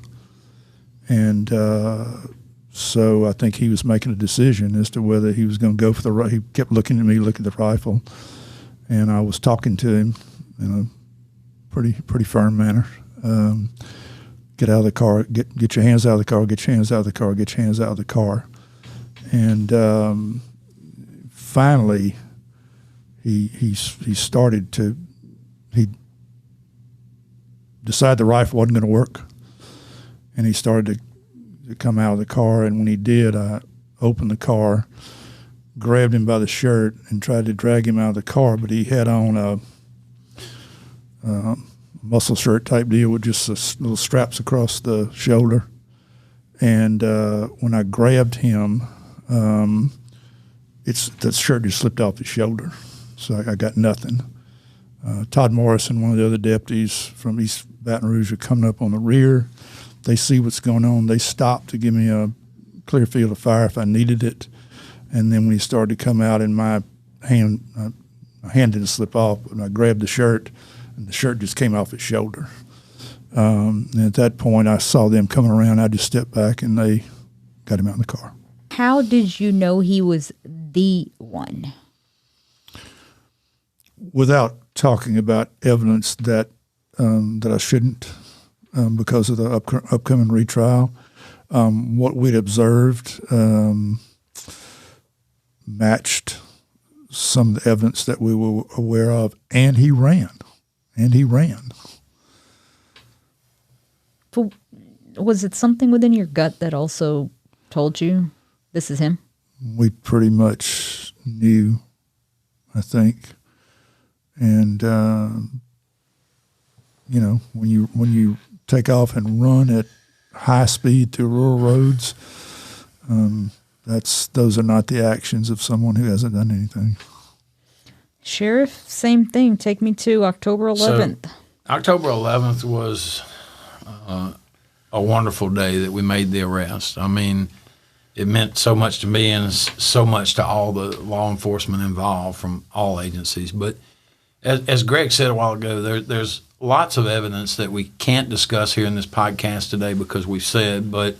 And so I think he was making a decision as to whether he was going to go for the right. He kept looking at me, looking at the rifle, and I was talking to him in a pretty firm manner. Get out of the car. Get your hands out of the car. Get your hands out of the car. Get your hands out of the car. And finally, he started to. He decided the rifle wasn't going to work, and he started to come out of the car. And when he did, I opened the car, grabbed him by the shirt, and tried to drag him out of the car. But he had on a muscle shirt type deal with just little straps across the shoulder. And when I grabbed him, the shirt just slipped off his shoulder, so I got nothing. Todd Morrison, one of the other deputies from East Baton Rouge, are coming up on the rear. They see what's going on. They stop to give me a clear field of fire if I needed it. And then when he started to come out, in my hand didn't slip off, and I grabbed the shirt, and the shirt just came off his shoulder. And at that point, I saw them coming around. I just stepped back, and they got him out in the car. How did you know he was the one? Without talking about evidence that I shouldn't, because of the upcoming retrial, what we'd observed, matched some of the evidence that we were aware of, and he ran. But was it something within your gut that also told you this is him? We pretty much knew, I think. And, when you take off and run at high speed through rural roads, those are not the actions of someone who hasn't done anything. Sheriff, same thing. Take me to October 11th. So, October 11th was a wonderful day that we made the arrest. I mean, it meant so much to me and so much to all the law enforcement involved from all agencies. But as Greg said a while ago, there's lots of evidence that we can't discuss here in this podcast today because we've said, but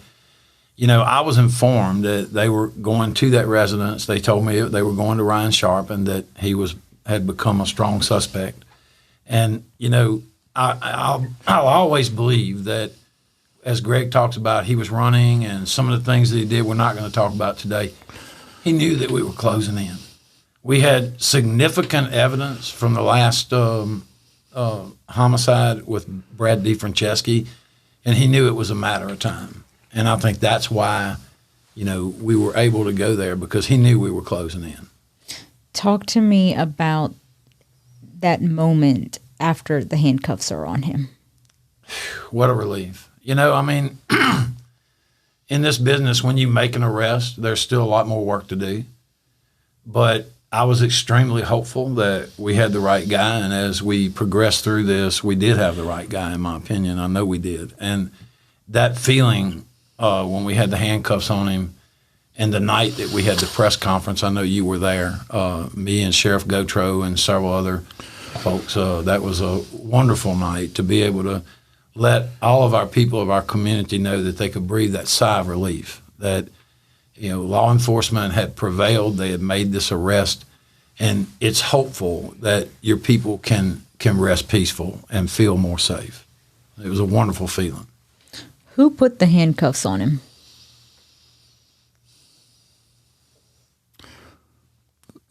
I was informed that they were going to that residence. They told me they were going to Ryan Sharpe and that he had become a strong suspect. And, I'll always believe that, as Greg talks about, he was running and some of the things that he did we're not going to talk about today. He knew that we were closing in. We had significant evidence from the last homicide with Brad DeFranceschi, and he knew it was a matter of time. And I think that's why, we were able to go there because he knew we were closing in. Talk to me about that moment after the handcuffs are on him. What a relief. In this business, when you make an arrest, there's still a lot more work to do. But I was extremely hopeful that we had the right guy. And as we progressed through this, we did have the right guy, in my opinion. I know we did. And that feeling when we had the handcuffs on him and the night that we had the press conference, I know you were there, me and Sheriff Gautreaux and several other folks, that was a wonderful night to be able to let all of our people of our community know that they could breathe that sigh of relief, that law enforcement had prevailed, they had made this arrest, and it's hopeful that your people can rest peaceful and feel more safe. It was a wonderful feeling. Who put the handcuffs on him?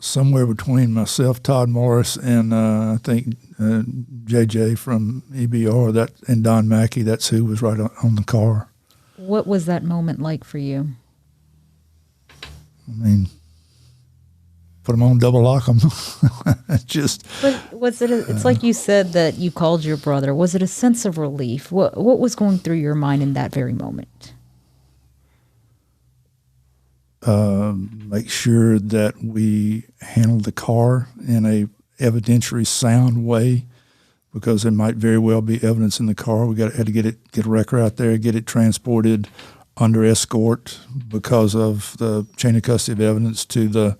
Somewhere between myself, Todd Morris, and I think JJ from EBR, and Don Mackey. That's who was right on the car. What was that moment like for you? Put them on, double lock them. Just. But was it? It's like you said that you called your brother. Was it a sense of relief? What was going through your mind in that very moment? Make sure that we handled the car in a evidentiary sound way, because there might very well be evidence in the car. We had to get a wrecker out there, get it transported under escort because of the chain of custody of evidence to the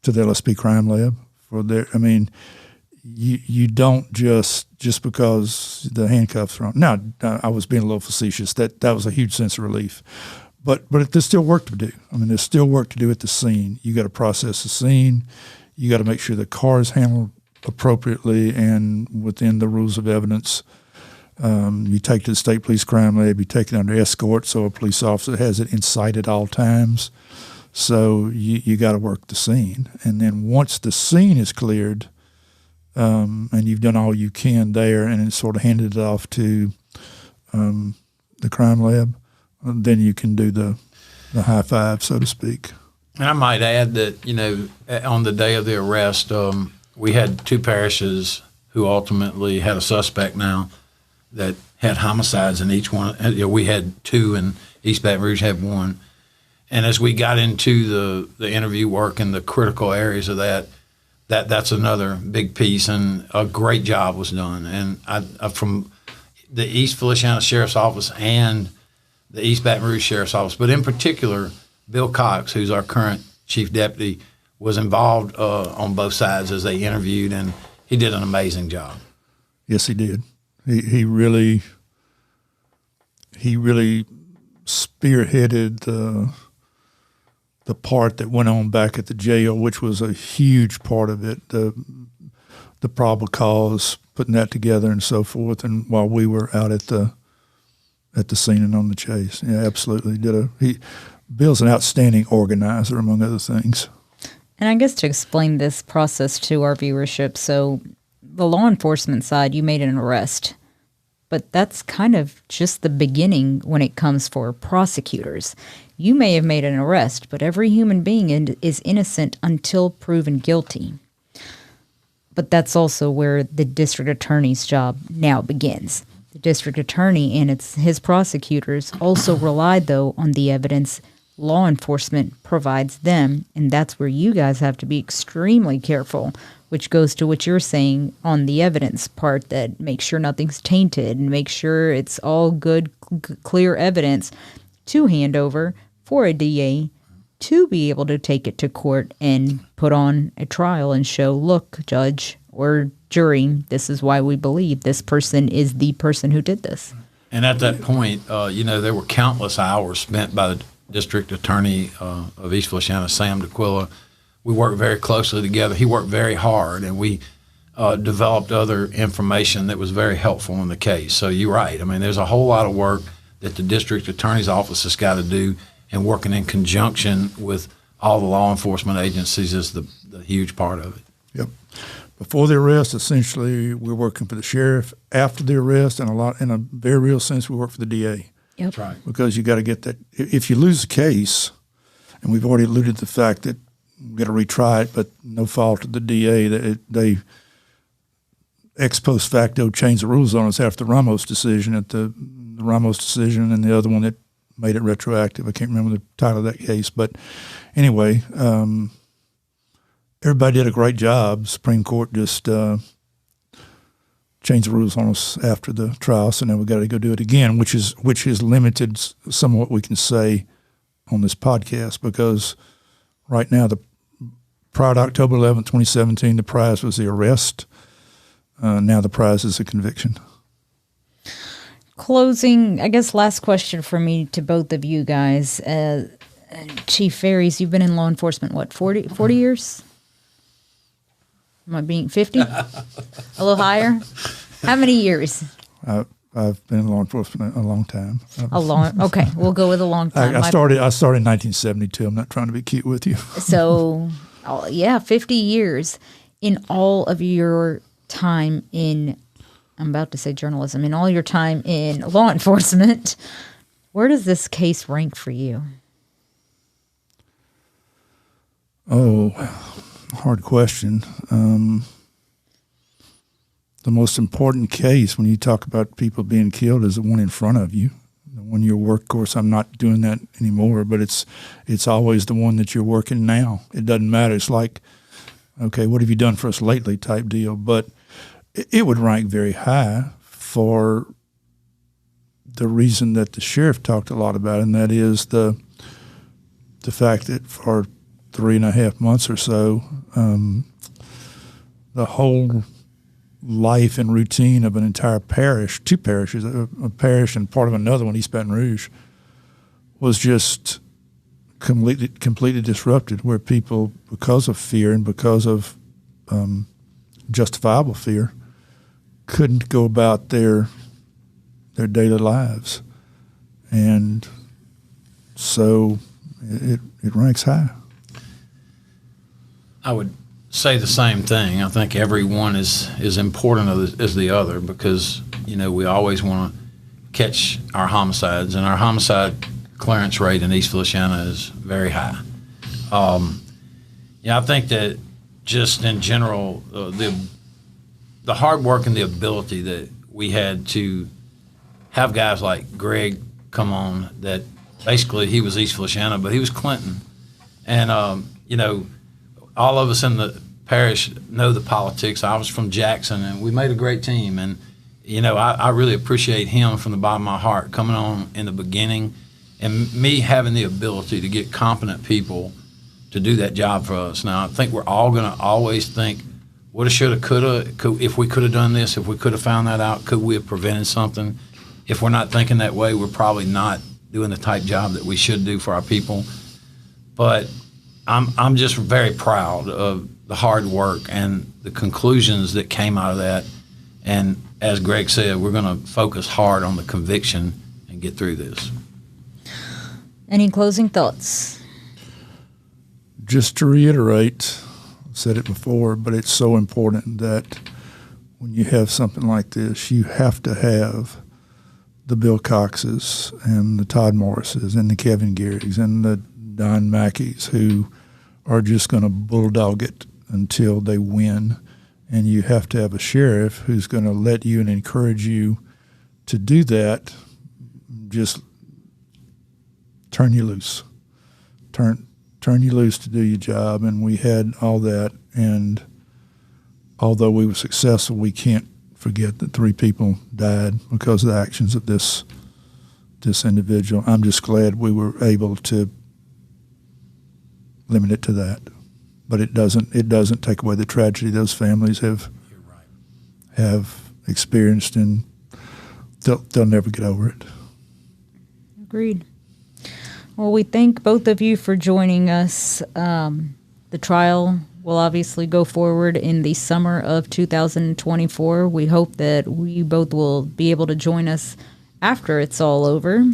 LSP crime lab for their. You don't just because the handcuffs are on. Now, I was being a little facetious. That was a huge sense of relief. But there's still work to do. There's still work to do at the scene. You got to process the scene. You got to make sure the car is handled appropriately and within the rules of evidence. You take it to the state police crime lab. You take it under escort, so a police officer has it in sight at all times. So you got to work the scene. And then once the scene is cleared, and you've done all you can there, and it's sort of handed it off to the crime lab, then you can do the high five, so to speak. And I might add that, on the day of the arrest, we had two parishes who ultimately had a suspect now that had homicides in each one. We had two, and East Baton Rouge had one. And as we got into the interview work and the critical areas of that's another big piece, and a great job was done. And I from the East Feliciana Sheriff's Office and the East Baton Rouge Sheriff's Office, but in particular, Bill Cox, who's our current chief deputy, was involved on both sides as they interviewed, and he did an amazing job. Yes, he did. He really spearheaded the part that went on back at the jail, which was a huge part of it, the probable cause, putting that together and so forth, and while we were out at the scene and on the chase. Yeah, absolutely. Bill's an outstanding organizer, among other things. And I guess to explain this process to our viewership, so the law enforcement side, you made an arrest, but that's kind of just the beginning when it comes for prosecutors. You may have made an arrest, but every human being is innocent until proven guilty. But that's also where the district attorney's job now begins. The district attorney and his prosecutors also rely, though, on the evidence law enforcement provides them, and that's where you guys have to be extremely careful, which goes to what you're saying on the evidence part, that make sure nothing's tainted and make sure it's all good, clear evidence to hand over for a DA to be able to take it to court and put on a trial and show, look, judge or jury, this is why we believe this person is the person who did this. And at that point, there were countless hours spent by the district attorney of East Feliciana, Sam DeQuilla. We worked very closely together. He worked very hard, and we developed other information that was very helpful in the case. So you're right. I mean, there's a whole lot of work that the district attorney's office has got to do, and working in conjunction with all the law enforcement agencies is the huge part of it. Yep. Before the arrest, essentially, we're working for the sheriff. After the arrest, in a very real sense, we work for the DA. Yep. That's right. Because you got to get that. If you lose the case, and we've already alluded to the fact that we've got to retry it, but no fault of the DA, they ex post facto changed the rules on us after the Ramos decision, the Ramos decision, and the other one that made it retroactive. I can't remember the title of that case, but anyway, everybody did a great job. Supreme Court just changed the rules on us after the trial, so now we've got to go do it again, which is limited some of what we can say on this podcast, because right now, prior to October 11, 2017, the prize was the arrest. Now the prize is a conviction. Closing, I guess, last question for me to both of you guys. Chief Ferries, you've been in law enforcement, what, 40 years? Am I being 50? A little higher? How many years? I've been in law enforcement a long time. Okay, we'll go with a long time. I started in 1972. I'm not trying to be cute with you. So, 50 years. In all of your time in, I'm about to say journalism, in all your time in law enforcement, where does this case rank for you? Oh, hard question. The most important case when you talk about people being killed is the one in front of you. The one you work, of course, I'm not doing that anymore, but it's always the one that you're working now. It doesn't matter. It's like, okay, what have you done for us lately type deal. But it would rank very high for the reason that the sheriff talked a lot about, and that is the fact that for 3.5 months or so, the whole life and routine of an entire parish, two parishes, a parish and part of another one, East Baton Rouge, was just completely disrupted, where people, because of fear and because of justifiable fear, couldn't go about their daily lives. And so it ranks high. I would say the same thing. I think every one is important as the other, because we always want to catch our homicides, and our homicide clearance rate in East Feliciana is very high. I think that just in general, the hard work and the ability that we had to have guys like Greg come on, that basically he was East Feliciana, but he was Clinton, and all of us in the parish know the politics. I was from Jackson, and we made a great team. And, I really appreciate him from the bottom of my heart coming on in the beginning, and me having the ability to get competent people to do that job for us. Now, I think we're all going to always think, woulda, shoulda, coulda, if we could have done this, if we could have found that out, could we have prevented something? If we're not thinking that way, we're probably not doing the type job that we should do for our people. But I'm just very proud of the hard work and the conclusions that came out of that. And as Greg said, we're going to focus hard on the conviction and get through this. Any closing thoughts? Just to reiterate, I've said it before, but it's so important that when you have something like this, you have to have the Bill Coxes and the Todd Morrises and the Kevin Garrigs and the Don Mackeys who are just going to bulldog it until they win. And you have to have a sheriff who's going to let you and encourage you to do that. Just turn you loose. Turn you loose to do your job. And we had all that. And although we were successful, we can't forget that 3 people died because of the actions of this individual. I'm just glad we were able to limit it to that. But it doesn't take away the tragedy those families have experienced, and they'll never get over it. Agreed. Well, we thank both of you for joining us. The trial will obviously go forward in the summer of 2024. We hope that we both will be able to join us after it's all over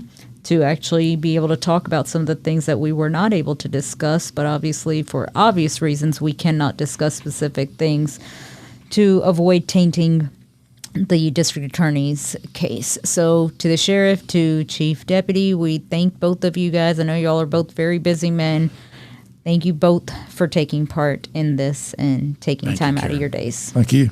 to actually be able to talk about some of the things that we were not able to discuss, but obviously for obvious reasons we cannot discuss specific things to avoid tainting the district attorney's case. So to the sheriff, to Chief Deputy, we thank both of you guys. I know y'all are both very busy men. Thank you both for taking part in this and taking time out of your days. Thank you.